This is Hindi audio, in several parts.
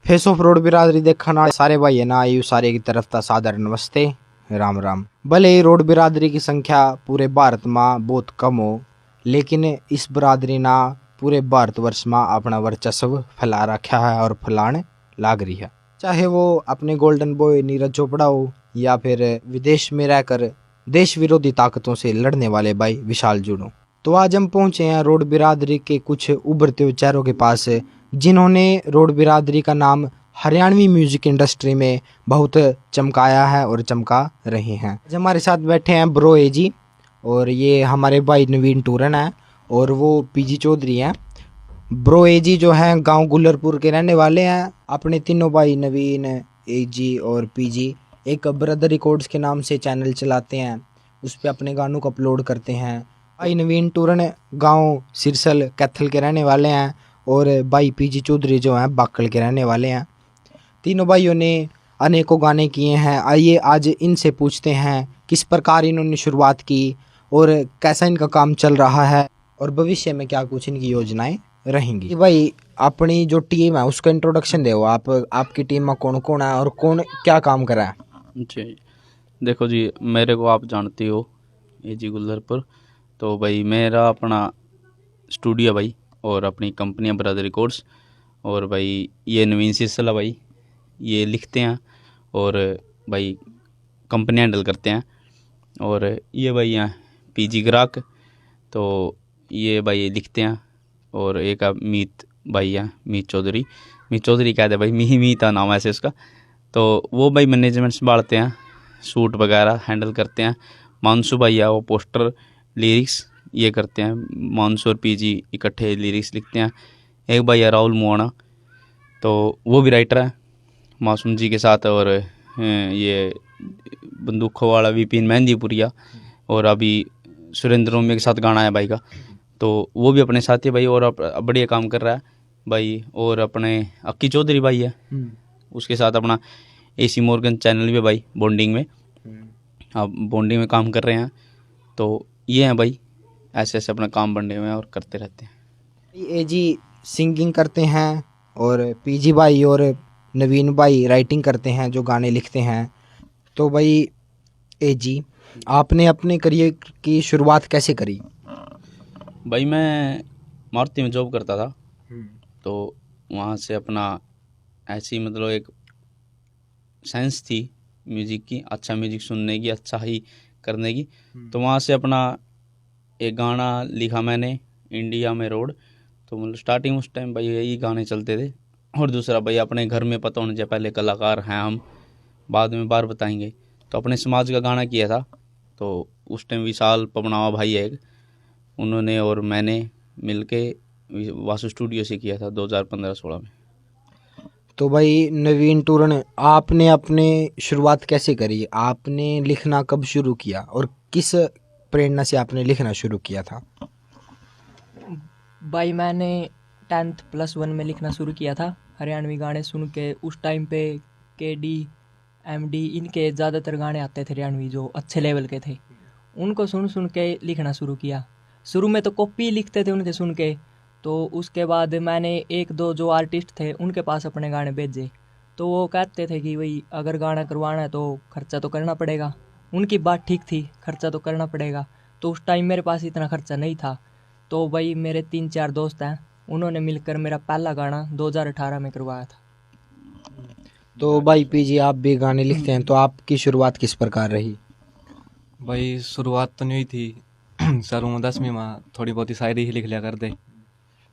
फेस ऑफ रोड बिरादरी देखना सारे भाई है ना आयु सारे की तरफ था सादर नमस्ते राम राम। भले ही रोड बिरादरी की संख्या पूरे भारत में बहुत कम हो, लेकिन इस बिरादरी ना पूरे भारतवर्ष में अपना वर्चस्व फैला रखा है और फैलाने लाग रही है। चाहे वो अपने गोल्डन बॉय नीरज चोपड़ा हो या फिर विदेश में रहकर देश विरोधी ताकतों से लड़ने वाले भाई विशाल जुड़ो। तो आज हम पहुंचे हैं रोड बिरादरी के कुछ उभरते हुए चेहरों के पास, जिन्होंने रोड बिरादरी का नाम हरियाणवी म्यूजिक इंडस्ट्री में बहुत चमकाया है और चमका रहे हैं। आज हमारे साथ बैठे हैं ब्रो एजी, और ये हमारे भाई नवीन टूरन है और वो पीजी चौधरी हैं। ब्रो एजी जो हैं गांव गुल्लरपुर के रहने वाले हैं। अपने तीनों भाई नवीन, एजी और पीजी एक ब्रदर रिकॉर्ड्स के नाम से चैनल चलाते हैं, उस पर अपने गानों को अपलोड करते हैं। भाई नवीन टूरन गांव सिरसल कैथल के रहने वाले हैं और भाई पीजी चौधरी जो हैं बाकल के रहने वाले हैं। तीनों भाइयों ने अनेकों गाने किए हैं। आइए आज इनसे पूछते हैं किस प्रकार इन्होंने शुरुआत की और कैसा इनका काम चल रहा है और भविष्य में क्या कुछ इनकी योजनाएं रहेंगी। भाई अपनी जो टीम है उसका इंट्रोडक्शन दो आप, आपकी टीम में कौन कौन है और कौन क्या काम कर रहा है। जी देखो जी, मेरे को आप जानते हो एजी गुल्लरपुर, तो भाई मेरा अपना स्टूडियो भाई और अपनी कंपनियां ब्रदर रिकॉर्ड्स, और भाई ये नवीन सिलसिला भाई ये लिखते हैं और भाई कंपनी हैंडल करते हैं। और ये भाई हैं पीजी ग्राहक, तो ये भाई लिखते हैं। और एक मीत भाई है, मीत चौधरी कहते हैं भाई, मीता नाम है ऐसे उसका। तो वो भाई मैनेजमेंट संभालते हैं, शूट वगैरह हैंडल करते हैं। मानसू भाई है वो पोस्टर लिरिक्स ये करते हैं। मानसू और पीजी इकट्ठे लिरिक्स लिखते हैं। एक भाई है राहुल मोहना, तो वो भी राइटर है मासूम जी के साथ। और ये बंदूकों वाला विपिन मेहंदीपुरिया, और अभी सुरेंद्र ओमिया के साथ गाना है भाई का, तो वो भी अपने साथी भाई और बढ़िया काम कर रहा है भाई। और अपने अक्की चौधरी भाई है, उसके साथ अपना एसी मॉर्गन चैनल भी भाई बॉन्डिंग में, आप बॉन्डिंग में काम कर रहे हैं। तो ये हैं भाई, ऐसे ऐसे अपना काम बंटे हुए हैं और करते रहते हैं। ए जी सिंगिंग करते हैं और पीजी भाई और नवीन भाई राइटिंग करते हैं, जो गाने लिखते हैं। तो भाई ए जी आपने अपने करियर की शुरुआत कैसे करी। भाई मैं मारुति में जॉब करता था, तो वहाँ से अपना ऐसी मतलब एक सेंस थी म्यूज़िक की, अच्छा म्यूज़िक सुनने की, अच्छा ही करने की। तो वहाँ से अपना एक गाना लिखा मैंने, इंडिया में रोड। तो मतलब स्टार्टिंग उस टाइम भाई यही गाने चलते थे। और दूसरा भाई अपने घर में पता होना चाहिए, पहले कलाकार हैं हम, बाद में बार बताएंगे। तो अपने समाज का गाना किया था। तो उस टाइम विशाल पवनावा भाई है एक, उन्होंने और मैंने मिलके वासु स्टूडियो से किया था 2015-16 में। तो भाई नवीन टूरन आपने अपने शुरुआत कैसे करी, आपने लिखना कब शुरू किया और किस प्रेरणा से आपने लिखना शुरू किया था। भाई मैंने 10th+1 में लिखना शुरू किया था, हरियाणवी गाने सुन के। उस टाइम पे KD MD इनके ज़्यादातर गाने आते थे हरियाणवी, जो अच्छे लेवल के थे। उनको सुन सुन के लिखना शुरू किया। शुरू में तो कॉपी लिखते थे उनके सुन के, तो उसके बाद मैंने एक दो जो आर्टिस्ट थे उनके पास अपने गाने भेजे। तो वो कहते थे कि भाई अगर गाना करवाना है तो खर्चा तो करना पड़ेगा। उनकी बात ठीक थी, खर्चा तो करना पड़ेगा। तो उस टाइम मेरे पास इतना खर्चा नहीं था। तो भाई मेरे 3-4 दोस्त हैं, उन्होंने मिलकर मेरा पहला गाना 2018 में करवाया था। तो भाई पीजी आप भी गाने लिखते हैं, तो आपकी शुरुआत किस प्रकार रही। भाई शुरुआत तो नहीं थी, शुरू में 10वीं में थोड़ी बहुत ही शायरी ही लिख लिया कर दे।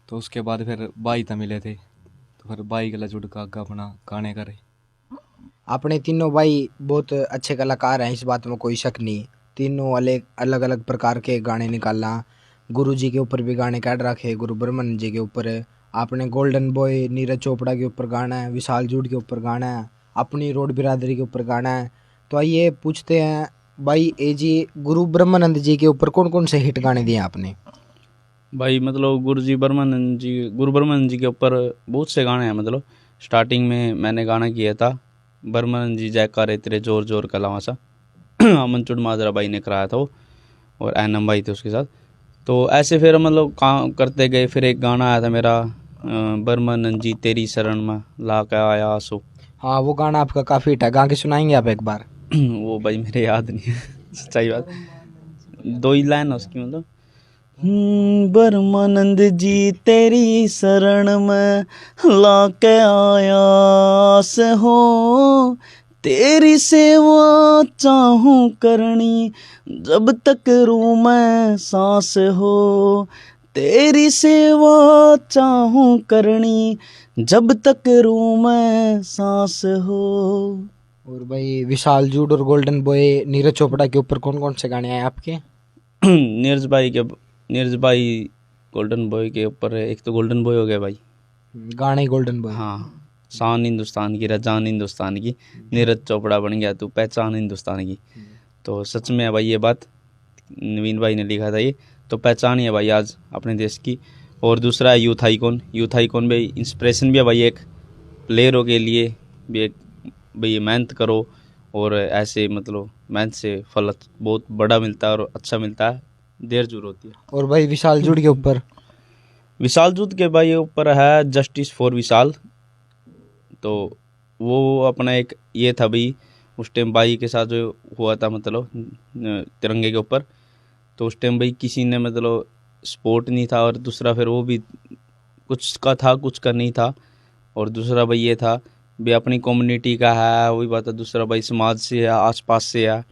तो उसके बाद फिर बाई था मिले थे, तो फिर बाई गला जुड़ का अपना गाने करे। अपने तीनों भाई बहुत अच्छे कलाकार हैं, इस बात में कोई शक नहीं। तीनों अलग अलग प्रकार के गाने निकालना, गुरु जी के ऊपर भी गाने काट रखे, गुरु ब्रह्मन जी के ऊपर, आपने गोल्डन बॉय नीरज चोपड़ा के ऊपर गाना है, विशाल जूड के ऊपर गाना है, अपनी रोड बिरादरी के ऊपर गाना है। तो आइए पूछते हैं भाई ए जी, गुरु ब्रह्मानंद जी के ऊपर कौन कौन से हिट गाने दिए आपने। भाई मतलब गुरु ब्रह्मानंद जी के ऊपर बहुत से गाने हैं। मतलब स्टार्टिंग में मैंने गाना किया था ब्रह्मानंद जी जयकारे तेरे जोर जोर का लावासा, अमन चुड़ माजरा भाई ने कराया था वो, और एनम भाई थे उसके साथ। तो ऐसे फिर मतलब काम करते गए। फिर एक गाना आया था मेरा बर्मानंद जी तेरी शरण में ला के आया आसो। हाँ वो गाना आपका काफी हिट है, गा के सुनाएंगे आप एक बार? वो भाई मेरे याद नहीं है सच्चाई बात, 2 ही लाइन है उसकी मतलब। बर्मानंद जी तेरी शरण में ला के आया से हो, तेरी सेवा चाहूं करनी जब तक रूह में सांस हो, तेरी सेवा चाहूं करनी जब तक रूह में सांस हो। और भाई विशाल जूड और गोल्डन बॉय नीरज चोपड़ा के ऊपर कौन कौन से गाने आए आपके? नीरज भाई गोल्डन बॉय के ऊपर है, एक तो गोल्डन बॉय हो गया भाई। गाने गोल्डन बॉय। हाँ, शान हिंदुस्तान की, रजान हिंदुस्तान की, नीरज चोपड़ा बन गया तू पहचान हिंदुस्तान की। तो सच में है भाई ये बात, नवीन भाई ने लिखा था ये, तो पहचान ही है भाई आज अपने देश की। और दूसरा है यूथ आइकॉन। यूथ आइकॉन भी इंस्पिरेशन भी है भाई, एक प्लेयरों के लिए भी एक भाई मेहनत करो और ऐसे मतलब मेहनत से फल बहुत बड़ा मिलता है और अच्छा मिलता है, देर जरूर होती है। और भाई विशाल जूड के ऊपर? विशाल जूत के भाई ऊपर है जस्टिस फॉर विशाल। तो वो अपना एक ये था भाई, उस टाइम भाई के साथ जो हुआ था मतलब तिरंगे के ऊपर, तो उस टाइम भाई किसी ने मतलब सपोर्ट नहीं था, और दूसरा फिर वो भी कुछ का था कुछ का नहीं था, और दूसरा भाई ये था भाई अपनी कम्युनिटी का है, वही बात है, दूसरा भाई समाज से है, आसपास से है।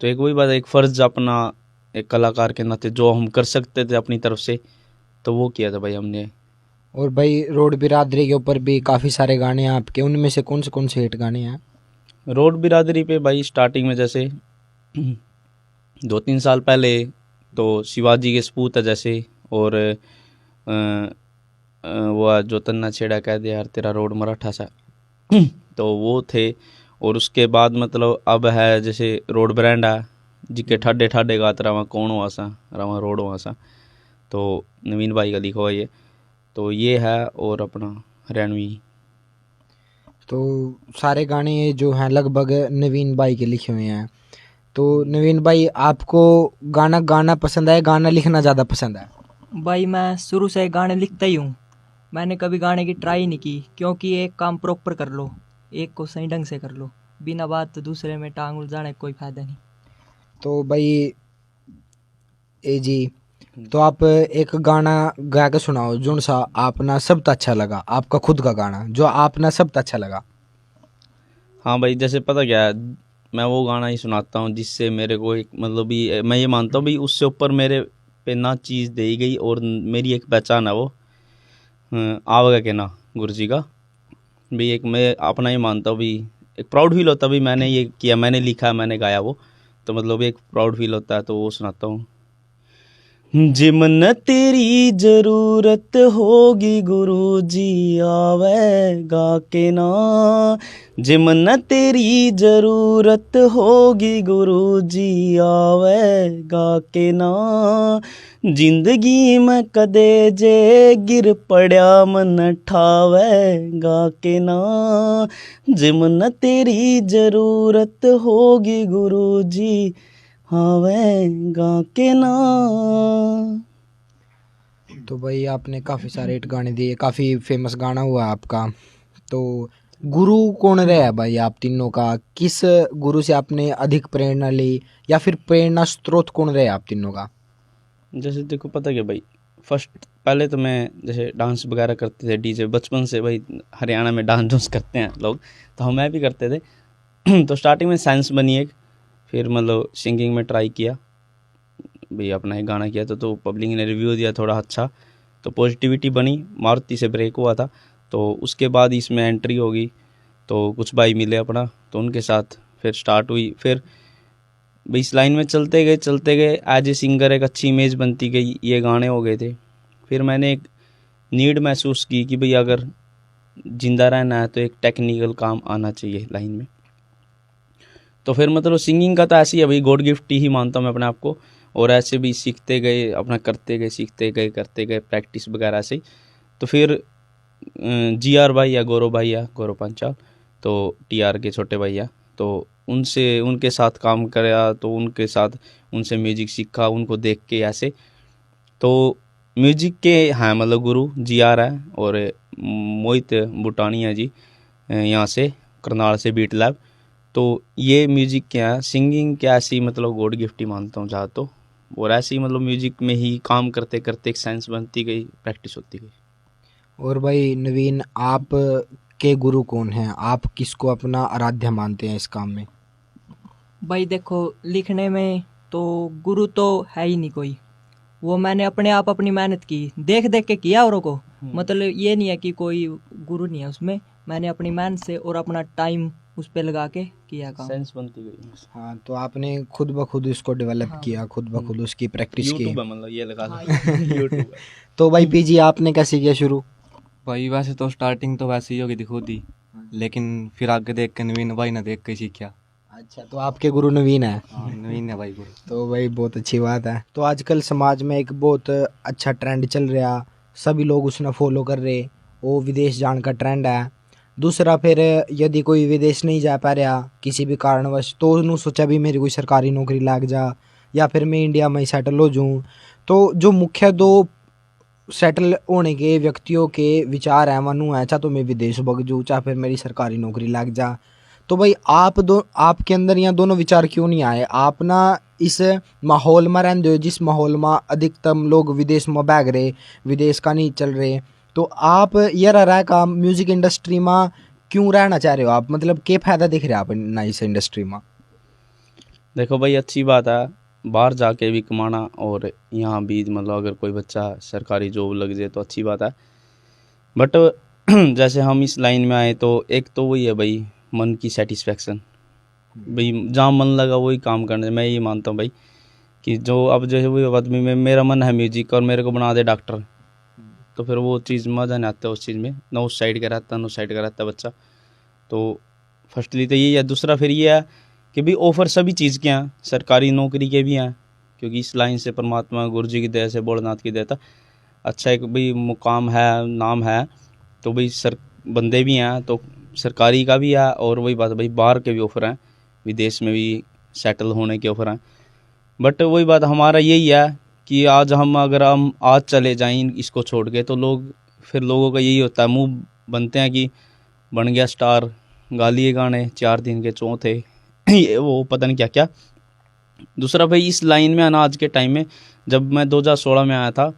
तो एक वही बात है, एक फ़र्ज़ अपना एक कलाकार के नाते जो हम कर सकते थे अपनी तरफ से, तो वो किया था भाई हमने। और भाई रोड बिरादरी के ऊपर भी काफी सारे गाने हैं आपके, उनमें से कौन से हिट गाने हैं? रोड बिरादरी पे भाई स्टार्टिंग में जैसे 2-3 साल पहले तो शिवाजी के सपूत है जैसे, और वो जो तन्ना छेड़ा कह दे यार तेरा रोड मराठा सा तो वो थे। और उसके बाद मतलब अब है जैसे रोड ब्रांड है, जिके ठाडे ठाडे गात रहा कौन हुआ सा रवा रोड हुआ सा, तो नवीन भाई का लिखा हुआ ये, तो ये है। और अपना हरियाणवी, तो सारे गाने जो हैं लगभग नवीन भाई के लिखे हुए हैं। तो नवीन भाई आपको गाना गाना पसंद है, गाना लिखना ज़्यादा पसंद है? भाई मैं शुरू से गाने लिखता ही हूँ, मैंने कभी गाने की ट्राई नहीं की, क्योंकि एक काम प्रॉपर कर लो, एक को सही ढंग से कर लो, बिना बात तो दूसरे में टांग उलझाने का कोई फायदा नहीं। तो भाई ए जी, तो आप एक गाना गा के सुनाओ जोन सा आपना सबसे अच्छा लगा, आपका खुद का गाना जो आपना सबसे अच्छा लगा। हाँ भाई जैसे पता क्या है, मैं वो गाना ही सुनाता हूँ जिससे मेरे को एक मतलब भी मैं ये मानता हूँ भाई उससे ऊपर मेरे पे ना चीज़ दी गई, और मेरी एक पहचान है वो आवेगा के ना गुरु जी का भी, एक मैं अपना ही मानता हूँ भी, एक प्राउड फील होता है भाई मैंने ये किया, मैंने लिखा, मैंने गाया वो, तो मतलब एक प्राउड फील होता है, तो वो सुनाता हूँ। जिमन तेरी जरूरत होगी गुरु जी आवेगा के ना, जिमन तेरी जरूरत होगी गुरु जी आवेगा के ना, जिंदगी में कदे जे गिर पड़ा मन ठावेगा के ना, जिमन तेरी जरूरत होगी गुरु जी आवेगा के ना। तो भाई आपने काफ़ी सारे हिट गाने दिए, काफ़ी फेमस गाना हुआ आपका। तो गुरु कौन रहा है भाई आप तीनों का? किस गुरु से आपने अधिक प्रेरणा ली, या फिर प्रेरणा स्रोत कौन रहा है आप तीनों का? जैसे देखो पता क्या भाई, फर्स्ट पहले तो मैं जैसे डांस वगैरह करते थे डीजे, बचपन से भाई हरियाणा में डांस करते हैं लोग, तो हम मैं भी करते थे तो स्टार्टिंग में साइंस बनी एक, फिर मतलब सिंगिंग में ट्राई किया भाई, अपना एक गाना किया था तो पब्लिक ने रिव्यू दिया थोड़ा अच्छा, तो पॉजिटिविटी बनी, मारुति से ब्रेक हुआ था, तो उसके बाद इसमें एंट्री होगी, तो कुछ भाई मिले अपना, तो उनके साथ फिर स्टार्ट हुई, फिर भाई इस लाइन में चलते गए एज ए सिंगर एक अच्छी इमेज बनती गई, ये गाने हो गए थे। फिर मैंने एक नीड महसूस की कि भाई अगर ज़िंदा रहना है तो एक टेक्निकल काम आना चाहिए लाइन में, तो फिर मतलब सिंगिंग का तो ऐसे ही है भाई, गॉड गिफ्ट ही मानता हूँ मैं अपने आप को, और ऐसे भी सीखते गए अपना, करते गए सीखते गए करते गए प्रैक्टिस वगैरह से। तो फिर GR भाई या गौरव पांचाल, तो TR के छोटे भैया, तो उनसे उनके साथ काम करा, तो उनके साथ उनसे म्यूजिक सीखा, उनको देख के ऐसे, तो म्यूजिक के हैं मतलब गुरु GR है और मोहित बुटानी है जी, यहाँ से करनाल से बीट लैब। तो ये म्यूजिक क्या है, सिंगिंग क्या ऐसी मतलब गॉड गिफ्ट ही मानता हूँ ज़्यादा तो, और ऐसे ही मतलब म्यूजिक में ही काम करते करते एक सेंस बनती गई, प्रैक्टिस होती गई। और भाई नवीन, आप के गुरु कौन हैं? आप किसको अपना आराध्य मानते हैं इस काम में? भाई देखो, लिखने में तो गुरु तो है ही नहीं कोई, वो मैंने अपने आप अपनी मेहनत की, देख देख के किया औरों को। मतलब ये नहीं है कि कोई गुरु नहीं है उसमें, मैंने अपनी मेहनत से और अपना टाइम उस पे लगा के किया काम। सेंस बनती गई। हाँ, तो आपने खुद ब खुद इसको डेवलप हाँ। किया, खुद ब खुद उसकी प्रैक्टिस की। यूट्यूब है मतलब ये लगा हाँ, यूट्यूब है। तो भाई पीजी आपने कैसे किया शुरू? भाई वैसे तो स्टार्टिंग तो वैसे ही होगी थी खुद ही, लेकिन फिर आगे देख के नवीन भाई ने देख के सीखा। अच्छा, तो आपके गुरु नवीन है? हाँ, नवीन है भाई गुरु। तो भाई बहुत अच्छी बात है। तो आजकल समाज में एक बहुत अच्छा ट्रेंड चल रहा, सभी लोग उसने फॉलो कर रहे, वो विदेश जाने का ट्रेंड है। दूसरा फिर यदि कोई विदेश नहीं जा पा रहा किसी भी कारणवश, तो उन्होंने सोचा भी मेरी कोई सरकारी नौकरी लग जा या फिर मैं इंडिया में ही सेटल हो जाऊँ। तो जो मुख्य दो सेटल होने के व्यक्तियों के विचार हैं मनु है, चाहे तो मैं विदेश भग जाऊँ चाहे फिर मेरी सरकारी नौकरी लग जा। तो भाई आपके अंदर यहाँ दोनों विचार क्यों नहीं आए? आप ना इस माहौल में रहते हो जिस माहौल में अधिकतम लोग विदेश में भाग रहे, विदेश का नहीं चल रहे, तो आप ये रह रहा है काम म्यूजिक इंडस्ट्री में क्यों रहना चाह रहे हो आप? मतलब क्या फायदा दिख रहा है आप ना इस इंडस्ट्री में? देखो भाई अच्छी बात है बाहर जाके भी कमाना, और यहाँ भी मतलब अगर कोई बच्चा सरकारी जॉब लग जाए तो अच्छी बात है। बट जैसे हम इस लाइन में आए तो एक तो वही है भाई मन की सेटिस्फेक्शन, भाई जहाँ मन लगा वही काम करने। मैं ये मानता हूँ भाई कि जो अब जो है वो आदमी में मेरा मन है म्यूजिक और मेरे को बना दे डॉक्टर, तो फिर वो चीज़ मज़ा नहीं आता उस चीज़ में, ना उस साइड का रहता ना उस साइड का रहता बच्चा। तो फर्स्टली तो यही है। दूसरा फिर ये है कि भाई ऑफ़र सभी चीज़ के हैं, सरकारी नौकरी के भी हैं, क्योंकि इस लाइन से परमात्मा गुरु जी की दया से भोलेनाथ की दया था अच्छा एक भाई मुकाम है, नाम है, तो भाई बंदे भी हैं तो सरकारी का भी है, और वही बात भाई बाहर के भी ऑफ़र हैं, विदेश में भी सेटल होने के ऑफ़र हैं। बट वही बात हमारा यही है कि आज अगर हम आज चले जाएं इसको छोड़ के, तो लोगों का यही होता है, मुंह बनते हैं कि बन गया स्टार, गा लिए गाने 4 दिन के चौथे ये वो पता नहीं क्या क्या। दूसरा भाई इस लाइन में आना आज के टाइम में, जब मैं 2016 में आया था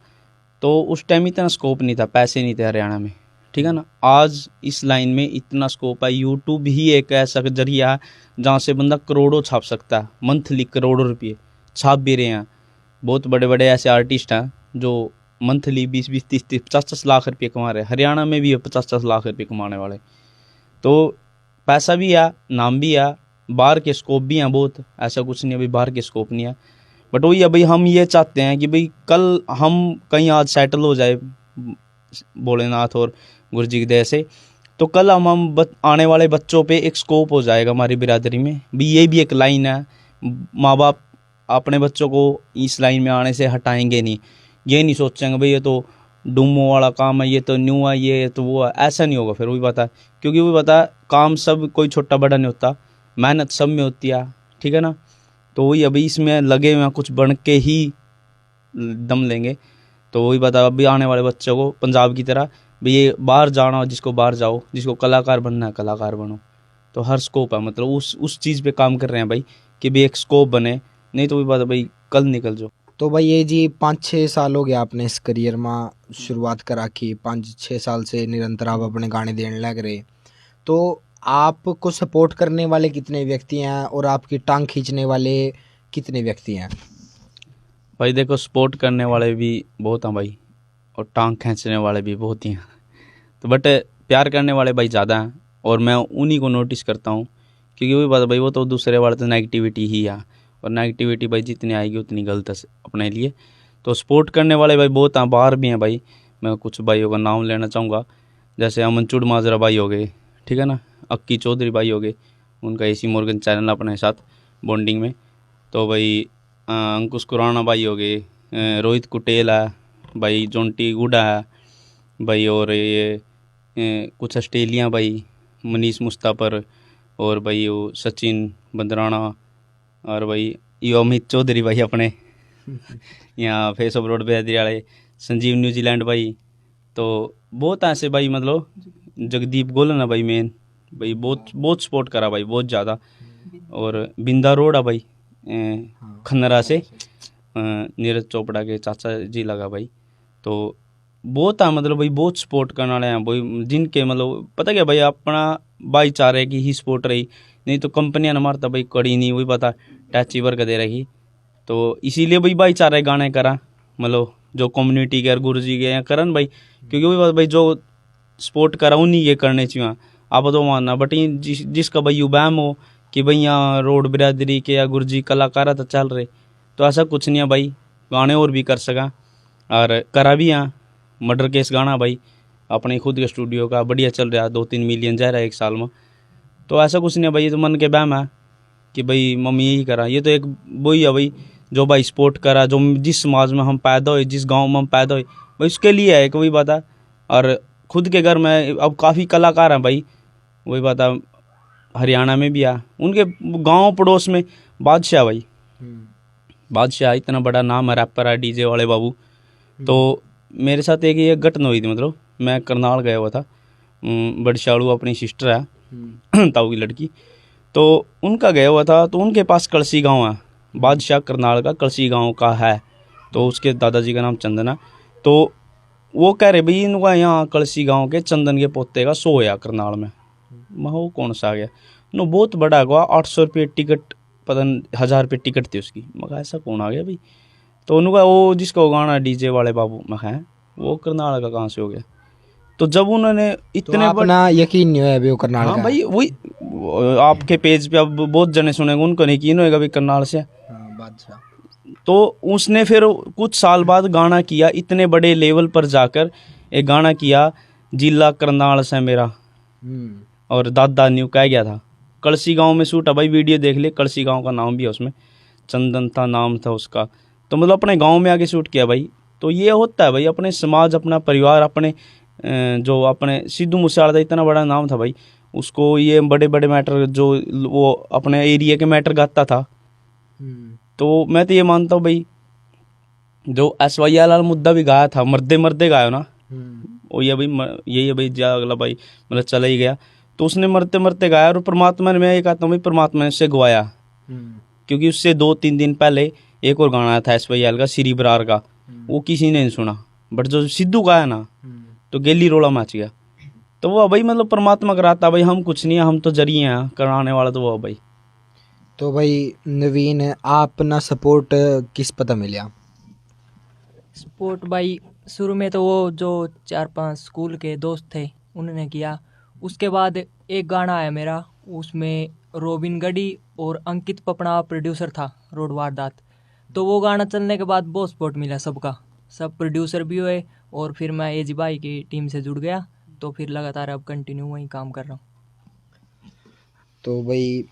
तो उस टाइम इतना स्कोप नहीं था, पैसे नहीं थे हरियाणा में, ठीक है ना। आज इस लाइन में इतना स्कोप है, यूट्यूब ही एक ऐसा जरिया है जहाँ से बंदा करोड़ों छाप सकता है, मंथली करोड़ों रुपये छाप भी रहे हैं। बहुत बड़े बड़े ऐसे आर्टिस्ट हैं जो मंथली 20-20, 30-30, 50-50 लाख रुपये कमा रहे हैं, हरियाणा में भी है 50-50 लाख रुपये कमाने वाले। तो पैसा भी है, नाम भी है, बाहर के स्कोप भी हैं बहुत, ऐसा कुछ नहीं है भाई बाहर के स्कोप नहीं है। बट वही है भाई हम ये चाहते हैं कि भाई कल हम कहीं आज सेटल हो जाए भोलेनाथ और गुरु जी की दया से, तो कल हम आने वाले बच्चों पे एक स्कोप हो जाएगा हमारी बिरादरी में भी, ये भी एक लाइन है। माँ बाप अपने बच्चों को इस लाइन में आने से हटाएंगे नहीं, ये नहीं सोचेंगे भाई ये तो डूमो वाला काम है, ये तो न्यू है, ये तो वो है, ऐसा नहीं होगा। फिर वही बता, क्योंकि वही बता काम सब कोई छोटा बड़ा नहीं होता, मेहनत सब में होती है, ठीक है ना। तो वही अभी इसमें लगे हुए हैं, कुछ बन के ही दम लेंगे। तो वही बता अभी आने वाले बच्चों को पंजाब की तरह भाई ये बाहर जाना हो, जिसको बाहर जाओ, जिसको कलाकार बनना है कलाकार बनो। तो हर स्कोप है, मतलब उस चीज़ पे काम कर रहे हैं भाई कि भाई एक स्कोप बने, नहीं तो वही बात है भाई कल निकल जाओ। तो भाई ये जी 5-6 साल हो गया आपने इस करियर में शुरुआत करा की, 5-6 साल से निरंतर आप अपने गाने देने लग रहे, तो आपको सपोर्ट करने वाले कितने व्यक्ति हैं और आपकी टांग खींचने वाले कितने व्यक्ति हैं? भाई देखो सपोर्ट करने वाले भी बहुत हैं भाई, और टांग खींचने वाले भी बहुत ही हैं। तो बट प्यार करने वाले भाई ज़्यादा हैं, और मैं उन्हीं को नोटिस करता हूँ, क्योंकि वही बात है भाई वो तो दूसरे वाले तो नेगेटिविटी ही है, और नेगेटिविटी भाई जितनी आएगी उतनी गलत है अपने लिए। तो सपोर्ट करने वाले भाई बहुत हैं, बाहर भी हैं भाई। मैं कुछ भाइयों का नाम लेना चाहूँगा, जैसे अमन चुड़ माजरा भाई हो गए, ठीक है ना, अक्की चौधरी भाई हो गए, उनका एसी मॉर्गन चैनल अपने साथ बॉन्डिंग में। तो भाई अंकुश खुराना भाई हो गए, रोहित कुटेल है भाई, जोंटी गुडा है भाई, और ये कुछ ऑस्ट्रेलिया भाई मनीष मुस्तापर, और भाई वो सचिन बंदराना, और भाई यो अमित चौधरी भाई अपने यहाँ फेस ऑफ रोड बेहदरी वाले, संजीव न्यूजीलैंड भाई, तो बहुत ऐसे भाई, मतलब जगदीप गोलन है भाई मेन भाई, बहुत बहुत सपोर्ट करा भाई, बहुत ज़्यादा। और बिंदा रोड़ा भाई खन्नरा से, नीरज चोपड़ा के चाचा जी लगा भाई। तो बहुत है मतलब भाई, बहुत सपोर्ट करने वाले हैं भाई, जिनके मतलब पता क्या भाई, अपना भाईचारे की ही सपोर्ट रही, नहीं तो कंपनियां न मारता भाई कड़ी नहीं, वही पता टैची वर्क दे रही। तो इसीलिए भाई भाईचारे गाने करा, मतलब जो कम्युनिटी के गुरु जी के या करन भाई, क्योंकि वही बात भाई जो सपोर्ट करा उन्हीं ये करने चाहिए। आप तो मानना बट जिसका भाई बैम हो कि भाई यहाँ रोड बिरादरी के या गुरु जी कलाकार तो चल रहे, तो ऐसा कुछ नहीं है भाई, गाने और भी कर सका और करा भी यहाँ। मर्डर केस गाना भाई अपने खुद के स्टूडियो का बढ़िया चल रहा है, 2-3 मिलियन जा रहा है एक साल में। तो ऐसा कुछ नहीं है भाई, ये तो मन के बहम है कि भाई मम्मी यही करा, ये तो एक वही है भाई जो भाई सपोर्ट करा, जो जिस समाज में हम पैदा हुए, जिस गांव में हम पैदा हुए भाई, उसके लिए है कि वही बात है। और खुद के घर में अब काफ़ी कलाकार हैं भाई, वही बात है, हरियाणा में भी है, उनके गांव पड़ोस में बादशाह भाई, बादशाह इतना बड़ा नाम है, रैपर है, डीजे वाले बाबू। तो मेरे साथ एक ये घटना हुई थी, मतलब मैं करनाल गया हुआ था, बड़शाड़ू अपनी सिस्टर है ताऊ की लड़की, तो उनका गया हुआ था, तो उनके पास कलसी गांव है, बादशाह करनाल का कलसी गांव का है, तो उसके दादाजी का नाम चंदन है। तो वो कह रहे भाई इनका यहाँ कलसी गांव के चंदन के पोते का शो है करनाल में। मैं वो कौन सा आ गया, नो बहुत बड़ा हुआ, 800 रुपये टिकट, पता नहीं 1000 रुपये टिकट थी उसकी। मैं ऐसा कौन आ गया भाई, तो उनका वो जिसका गाना डीजे वाले बाबू, मैं है वो करनाल का कहाँ से हो गया। तो जब उन्होंने तो इतने अपना यकीन नहीं है अभी वो करनाल हाँ का भाई, वही आपके पेज पे अब बहुत जने सुनेंगे, उनको नहीं यकीन होएगा भाई करनाल से। बादशाह। तो उसने फिर कुछ साल बाद गाना किया, इतने बड़े लेवल पर जाकर एक गाना किया, जिला करनाल से मेरा, और दादा न्यू कह गया था, कलसी गांव में शूट है भाई, वीडियो देख ले, कलसी गांव का नाम भी है उसमें, चंदन था नाम था उसका। तो मतलब अपने गांव में आके शूट किया भाई। तो ये होता है भाई, अपने समाज, अपना परिवार, अपने जो अपने सिद्धू मूसेवाला था, इतना बड़ा नाम था भाई, उसको ये बड़े बड़े मैटर जो वो अपने एरिया के मैटर गाता था। तो मैं तो ये मानता हूँ भाई, जो SYL वाला मुद्दा भी गाया था, मर्दे मर्दे गाया ना, वो ये भाई यही है भाई, जा अगला भाई मतलब चला ही गया, तो उसने मरते मरते गाया। और परमात्मा ने, मैं ये कहता हूँ भाई, परमात्मा ने उससे गवाया, क्योंकि उससे 2-3 दिन पहले एक और गाना आया था SYL का, श्री बरार का, वो किसी ने नहीं सुना, बट जो सिद्धू गाया ना, तो गेली रोला मच गया। तो वो भाई मतलब परमात्मा कराता भाई, हम कुछ नहीं है, हम तो जरिए हैं, कराने वाला तो वो भाई। तो भाई नवीन, आप अपना सपोर्ट किस पता मिला? स्पोर्ट भाई शुरू में तो वो जो 4-5 स्कूल के दोस्त थे उन्होंने किया, उसके बाद एक गाना आया मेरा, उसमें रोबिन गढ़ी और अंकित पपड़ा प्रोड्यूसर था, रोड वारदात। तो वो गाना चलने के बाद बहुत सपोर्ट मिला सबका, सब प्रोड्यूसर भी हुए, और फिर मैं एजी भाई की टीम से जुड़ गया, तो फिर लगातार अब कंटिन्यू वहीं काम कर रहा हूँ। तो भाई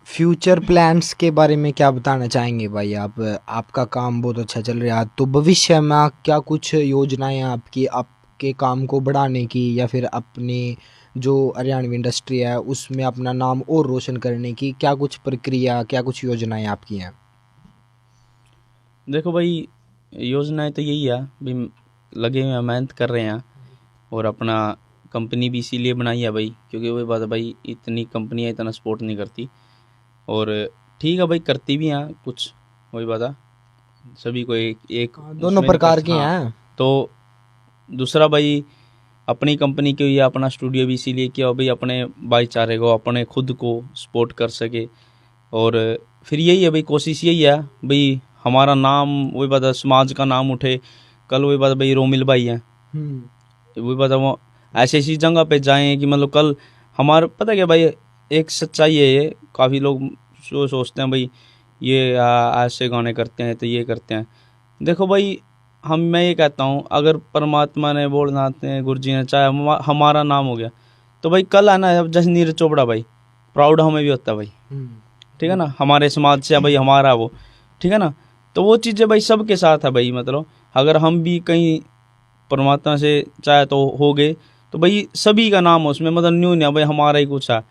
फ्यूचर प्लान्स के बारे में क्या बताना चाहेंगे भाई आप? आपका काम बहुत अच्छा चल रहा है, तो भविष्य में क्या कुछ योजनाएं हैं आपकी, आपके काम को बढ़ाने की, या फिर अपनी जो हरियाणवी इंडस्ट्री है उसमें अपना नाम और रोशन करने की क्या कुछ प्रक्रिया, क्या कुछ योजनाएं आपकी हैं? देखो भाई, योजनाएं तो यही है भाई, लगे हुए हैं, मेहनत कर रहे हैं, और अपना कंपनी भी इसीलिए बनाई है भाई, क्योंकि वही बात है भाई, इतनी कंपनियां इतना सपोर्ट नहीं करती, और ठीक है भाई करती भी हैं कुछ, वही बात है, सभी को एक दोनों उसमें प्रकार नहीं की कर- हाँ। हैं। तो दूसरा भाई, अपनी कंपनी के या अपना स्टूडियो भी इसीलिए किया भाई, अपने भाईचारे को, अपने खुद को सपोर्ट कर सके। और फिर यही है भाई, कोशिश यही है भाई, हमारा नाम, वही बात है, समाज का नाम उठे। कल वही बात है भाई, रोमिल भाई हैं, वही बात है, वो ऐसी ऐसी जगह पे जाएं कि मतलब कल हमारा, पता क्या भाई, एक सच्चाई है ये, काफ़ी लोग सोचते हैं भाई ये ऐसे गाने करते हैं तो ये करते हैं। देखो भाई, मैं ये कहता हूँ, अगर परमात्मा ने, भोलेनाथ ने, गुरु जी ने चाहे हमारा नाम हो गया, तो भाई कल आना है, जैसे नीरज चोपड़ा भाई, प्राउड हमें भी होता है भाई, ठीक है ना, हमारे समाज से भाई हमारा वो, ठीक है ना। तो वो चीज़ें भाई सबके साथ है भाई, मतलब अगर हम भी कहीं परमात्मा से चाहे तो हो गए, तो भाई सभी का नाम हो उसमें, मतलब न्यू नहीं भाई हमारा ही कुछ है,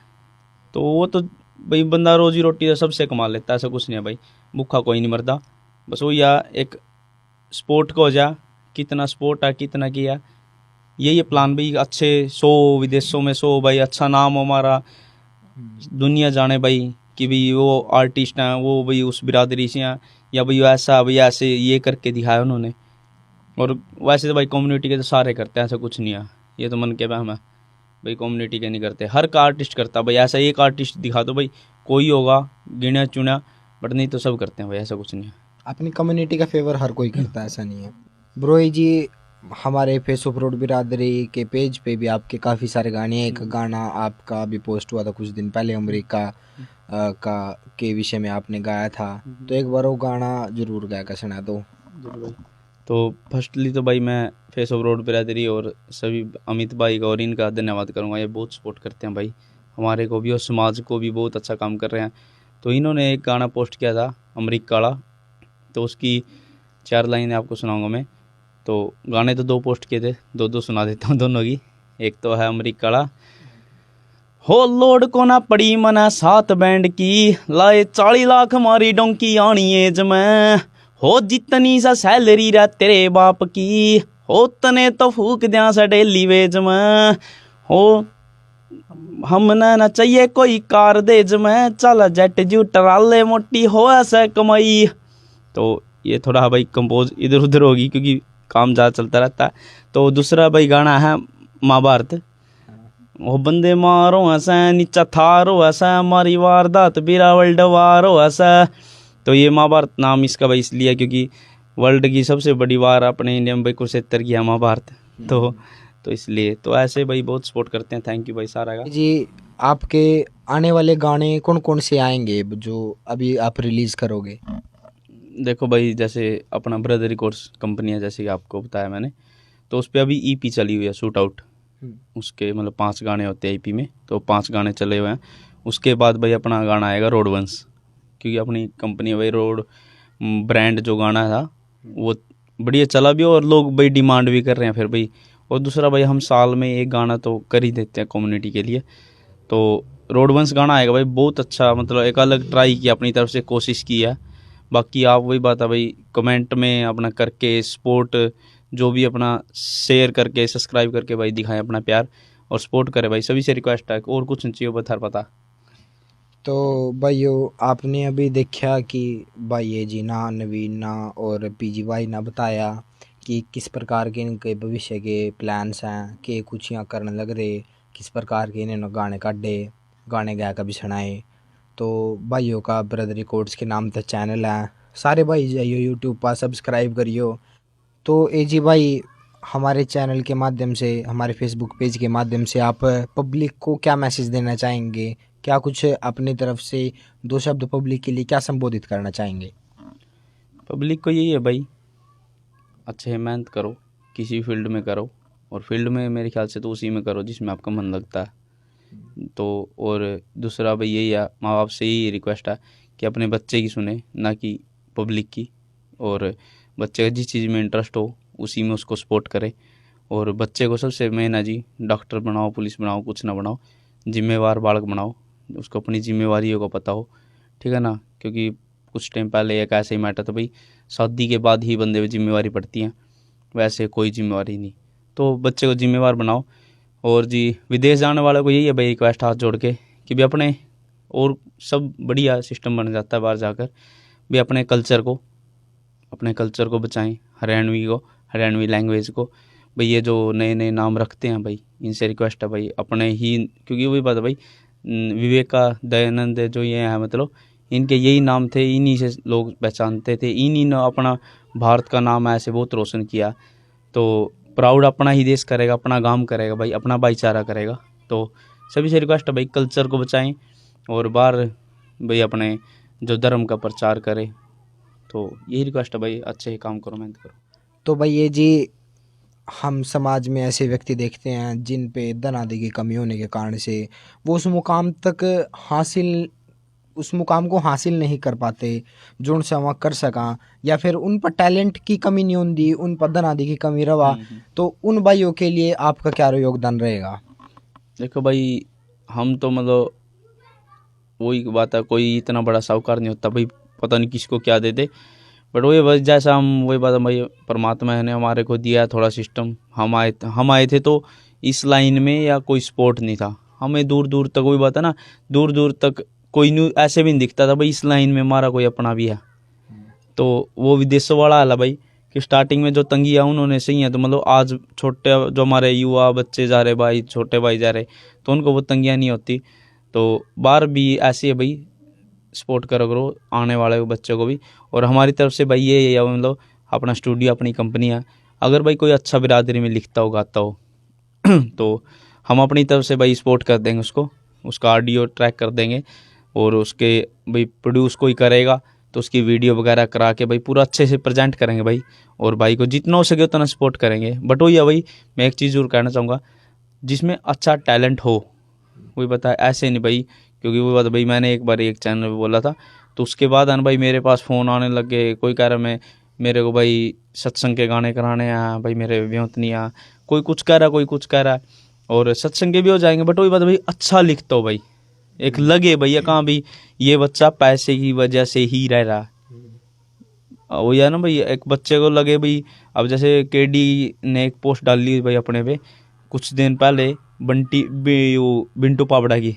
तो वो तो भाई बंदा रोजी रोटी तो सबसे कमा लेता है, ऐसा कुछ नहीं है भाई, भूखा कोई नहीं मरता। बस वो या एक स्पोर्ट का हो जा कितना सपोर्ट है, कितना किया, यही प्लान भाई। अच्छे 100 विदेशों में 100 भाई, अच्छा नाम हमारा दुनिया जाने भाई कि भाई वो आर्टिस्ट हैं, वो भाई उस बिरादरी से हैं, या भाई ऐसा भाई ऐसे ये करके दिखाया उन्होंने। और वैसे तो भाई कम्युनिटी के तो सारे करते हैं, ऐसा कुछ नहीं है, ये तो मन के वहम है भाई, कम्युनिटी के नहीं करते, हर का आर्टिस्ट करता भाई। ऐसा एक आर्टिस्ट दिखा दो भाई, कोई होगा गिना चुना, बट नहीं तो सब करते हैं भाई, ऐसा कुछ नहीं है। अपनी कम्युनिटी का फेवर हर कोई करता है, ऐसा नहीं है। ब्रोई जी, हमारे फेसबुक रोड बिरादरी के पेज पे भी आपके काफ़ी सारे गाने हैं। एक गाना आपका भी पोस्ट हुआ था कुछ दिन पहले, अमेरिका का के विषय में आपने गाया था, तो एक बार वो गाना जरूर गा कर सुना दो। तो फर्स्टली तो भाई मैं फेस ऑफ रोड बिरादरी और सभी अमित भाई का और इनका धन्यवाद करूँगा, ये बहुत सपोर्ट करते हैं भाई हमारे को भी और समाज को भी, बहुत अच्छा काम कर रहे हैं। तो इन्होंने एक गाना पोस्ट किया था अमरीका वाला, तो उसकी 4 लाइनें आपको सुनाऊंगा मैं। तो गाने तो 2 पोस्ट किए थे, 2 सुना देता हूँ दोनों की। एक तो है अमरीका वाला, हो लोड को ना पड़ी मना 7 बैंड की, लाए 40 लाख हमारी डोंकी आनी एज में, हो जितनी सा सैलरी रा तेरे बाप की, हो तने तो फूक दिया सा डेली वेज में, हो हमने ना चाहिए कोई कार देज में, चल जेट जू टराले मोटी हो ऐसा कमाई। तो ये थोड़ा भाई कंपोज इधर उधर होगी क्योंकि काम ज़्यादा चलता रहता है। तो दूसरा भाई गाना है महाभारत, वो बंदे मारो ऐसा नीचा थारो ऐसा, हमारी वारदात बीरा वर्ल्ड वारो ऐसा। तो ये महाभारत नाम इसका भाई इसलिए क्योंकि वर्ल्ड की सबसे बड़ी वार अपने इंडिया में भाई कुरुक्षेत्र की है महाभारत, तो इसलिए। तो ऐसे भाई बहुत सपोर्ट करते हैं, थैंक यू भाई सारा का जी। आपके आने वाले गाने कौन कौन से आएंगे जो अभी आप रिलीज़ करोगे? देखो भाई, जैसे अपना ब्रदर रिकॉर्ड्स कंपनी है, जैसे कि आपको बताया मैंने, तो उस पर अभी ईपी चली हुई है शूट आउट, उसके मतलब 5 गाने होते हैं ईपी में, तो 5 गाने चले हुए हैं। उसके बाद भाई अपना गाना आएगा रोड वंस, क्योंकि अपनी कंपनी है भाई, रोड ब्रांड जो गाना था वो बढ़िया चला भी और लोग भाई डिमांड भी कर रहे हैं फिर भाई। और दूसरा भाई हम साल में एक गाना तो कर ही देते हैं कम्युनिटी के लिए, तो रोड वंस गाना आएगा भाई, बहुत अच्छा, मतलब एक अलग ट्राई किया अपनी तरफ से, कोशिश की है। बाकी आप वही बात है भाई, कमेंट में अपना करके सपोर्ट, जो भी अपना शेयर करके सब्सक्राइब करके भाई दिखाएं अपना प्यार और सपोर्ट करें भाई, सभी से रिक्वेस्ट है, और कुछ नहीं चाहिए बता पता। तो भाइयों, आपने अभी देखा कि भाई ये जी ना, नवीन ना और पीजी भाई ना बताया कि किस प्रकार के इनके भविष्य के प्लान्स हैं, कि कुछ यहाँ करने लग रहे, किस प्रकार के इन्होंने गाने काटे, गाने गा कभी सुनाए। तो भाइयों का ब्रदर रिकॉर्ड्स के नाम से चैनल है, सारे भाई जाइयो यूट्यूब पर सब्सक्राइब करियो। तो एजी भाई, हमारे चैनल के माध्यम से, हमारे फेसबुक पेज के माध्यम से आप पब्लिक को क्या मैसेज देना चाहेंगे? क्या कुछ अपनी तरफ से 2 शब्द पब्लिक के लिए क्या संबोधित करना चाहेंगे? पब्लिक को यही है भाई, अच्छे मेहनत करो, किसी फील्ड में करो, और फील्ड में मेरे ख्याल से तो उसी में करो जिसमें आपका मन लगता है। तो और दूसरा भाई यही है, माँ बाप से यही रिक्वेस्ट है कि अपने बच्चे की सुने, ना कि पब्लिक की, और बच्चे का जिस चीज़ में इंटरेस्ट हो उसी में उसको सपोर्ट करे। और बच्चे को सबसे मेन है जी, डॉक्टर बनाओ, पुलिस बनाओ, कुछ ना बनाओ, जिम्मेवार बालक बनाओ, उसको अपनी जिम्मेवारियों का पता हो, ठीक है ना। क्योंकि कुछ टाइम पहले एक ऐसे ही मैटर था भाई, शादी के बाद ही बंदे पे जिम्मेवारी पड़ती है, वैसे कोई जिम्मेवारी नहीं। तो बच्चे को जिम्मेवार बनाओ। और जी विदेश जाने वाले को यही है भाई रिक्वेस्ट हाथ जोड़ के कि भी अपने, और सब बढ़िया सिस्टम बन जाता है बाहर जाकर भी, अपने कल्चर को बचाएं, हरियाणवी लैंग्वेज को भाई। ये जो नए नए नाम रखते हैं भाई, इनसे रिक्वेस्ट है भाई अपने ही, क्योंकि वही बात है भाई, विवेकानंद जो ये है, मतलब इनके यही नाम थे, इन्हीं से लोग पहचानते थे, इन्हीं ने अपना भारत का नाम ऐसे बहुत रोशन किया। तो प्राउड अपना ही देश करेगा, अपना गांव करेगा भाई, अपना भाईचारा करेगा। तो सभी से रिक्वेस्ट है भाई, कल्चर को बचाएं और बाहर भाई अपने जो धर्म का प्रचार करें। तो यही रिक्वेस्ट है भाई, अच्छे ही काम करो, मेहनत करो। तो भाई ये जी, हम समाज में ऐसे व्यक्ति देखते हैं जिन पे धन आदि की कमी होने के कारण से वो उस मुकाम को हासिल नहीं कर पाते जो उनसे वहाँ कर सका, या फिर उन पर टैलेंट की कमी नहीं होती, उन पर धन आदि की कमी रवा। तो उन भाइयों के लिए आपका क्या योगदान रहेगा? देखो भाई, हम तो मतलब वही बात है, कोई इतना बड़ा साहूकार नहीं होता भाई, पता नहीं किसको क्या दे दे, बट वही बस जैसा हम वही बात है भाई, परमात्मा ने हमारे को दिया थोड़ा सिस्टम। हम आए थे तो इस लाइन में या कोई स्पोर्ट नहीं था, हमें दूर दूर तक वही बात है ना, दूर दूर तक कोई न्यू ऐसे भी नहीं दिखता था भाई इस लाइन में हमारा कोई अपना भी है। तो वो विदेशों वाला हाल है भाई कि स्टार्टिंग में जो तंगियाँ उन्होंने सही है, तो मतलब आज छोटे जो हमारे युवा बच्चे जा रहे भाई, छोटे भाई जा रहे, तो उनको वो तंगियाँ नहीं होती। तो बाहर भी ऐसी है भाई, सपोर्ट करो आने वाले बच्चों को भी। और हमारी तरफ से भाई ये मतलब अपना स्टूडियो अपनी कंपनी है, अगर भाई कोई अच्छा बिरादरी में लिखता हो गाता हो तो हम अपनी तरफ से भाई सपोर्ट कर देंगे उसको, उसका ऑडियो ट्रैक कर देंगे और उसके भाई प्रोड्यूस कोई करेगा तो उसकी वीडियो वगैरह करा के भाई पूरा अच्छे से प्रेजेंट करेंगे भाई, और भाई को जितना हो सके उतना सपोर्ट करेंगे। बट वही है भाई, मैं एक चीज़ जरूर कहना चाहूँगा, जिसमें अच्छा टैलेंट हो वही बताए, ऐसे नहीं भाई। क्योंकि वो बात भाई मैंने एक बार एक चैनल पे बोला था, तो उसके बाद आना भाई मेरे पास फ़ोन आने लग गए, कोई कह रहा मैं मेरे को भाई सत्संग के गाने कराने हैं भाई, मेरे व्योत नहीं आ, कोई कुछ कह रहा कोई कुछ कह रहा है, और सत्संग के भी हो जाएंगे। बट वही बात भाई अच्छा लिखता हो भाई, एक लगे भैया कहाँ भी ये बच्चा पैसे की वजह से ही रह रहा है। वही है ना भाई, एक बच्चे को लगे भाई, अब जैसे केडी ने एक पोस्ट डाली भाई अपने पे कुछ दिन पहले, बिंटू पावड़ा की,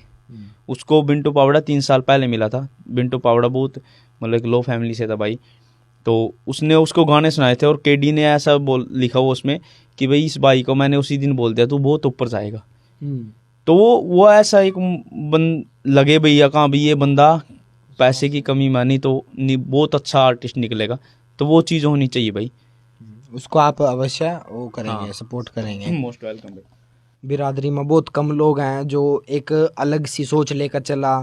उसको बिंटू पावड़ा 3 साल पहले मिला था। बिंटू पावड़ा बहुत मतलब एक लो फैमिली से था भाई, तो उसने उसको गाने सुनाए थे और केडी ने ऐसा लिखा हुआ उसमें कि भाई इस भाई को मैंने उसी दिन बोल दिया तू बहुत ऊपर जाएगा। तो वो ऐसा एक लगे भैया कहाँ भी ये बंदा पैसे की कमी मानी तो बहुत अच्छा आर्टिस्ट निकलेगा, तो वो चीज़ होनी चाहिए भाई। उसको आप अवश्य वो करेंगे, हाँ। सपोर्ट करेंगे। मोस्ट वेलकम भाई। बिरादरी में बहुत कम लोग हैं जो एक अलग सी सोच लेकर चला।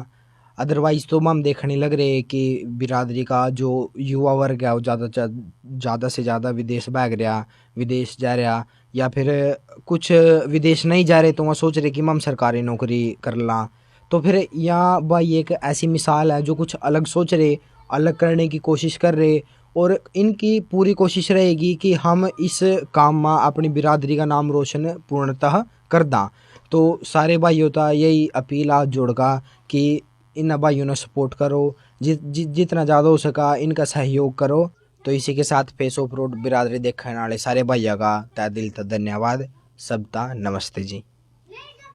अदरवाइज तो हम देखने लग रहे हैं कि बिरादरी का जो युवा वर्ग है वो ज़्यादा से ज़्यादा विदेश भाग रहा, विदेश जा रहा, या फिर कुछ विदेश नहीं जा रहे तो वहाँ सोच रहे कि हम सरकारी नौकरी कर ला। तो फिर यहाँ भाई एक ऐसी मिसाल है जो कुछ अलग सोच रहे, अलग करने की कोशिश कर रहे, और इनकी पूरी कोशिश रहेगी कि हम इस काम में अपनी बिरादरी का नाम रोशन पूर्णतः कर दा। तो सारे भाइयों का यही अपील आज जोड़गा कि इन भाइयों ने सपोर्ट करो, जितना ज़्यादा हो सका इनका सहयोग करो। तो इसी के साथ फेस ऑफ रोड बिरादरी देखने वाले सारे भाइयों का तहे दिल से धन्यवाद। सबका नमस्ते जी।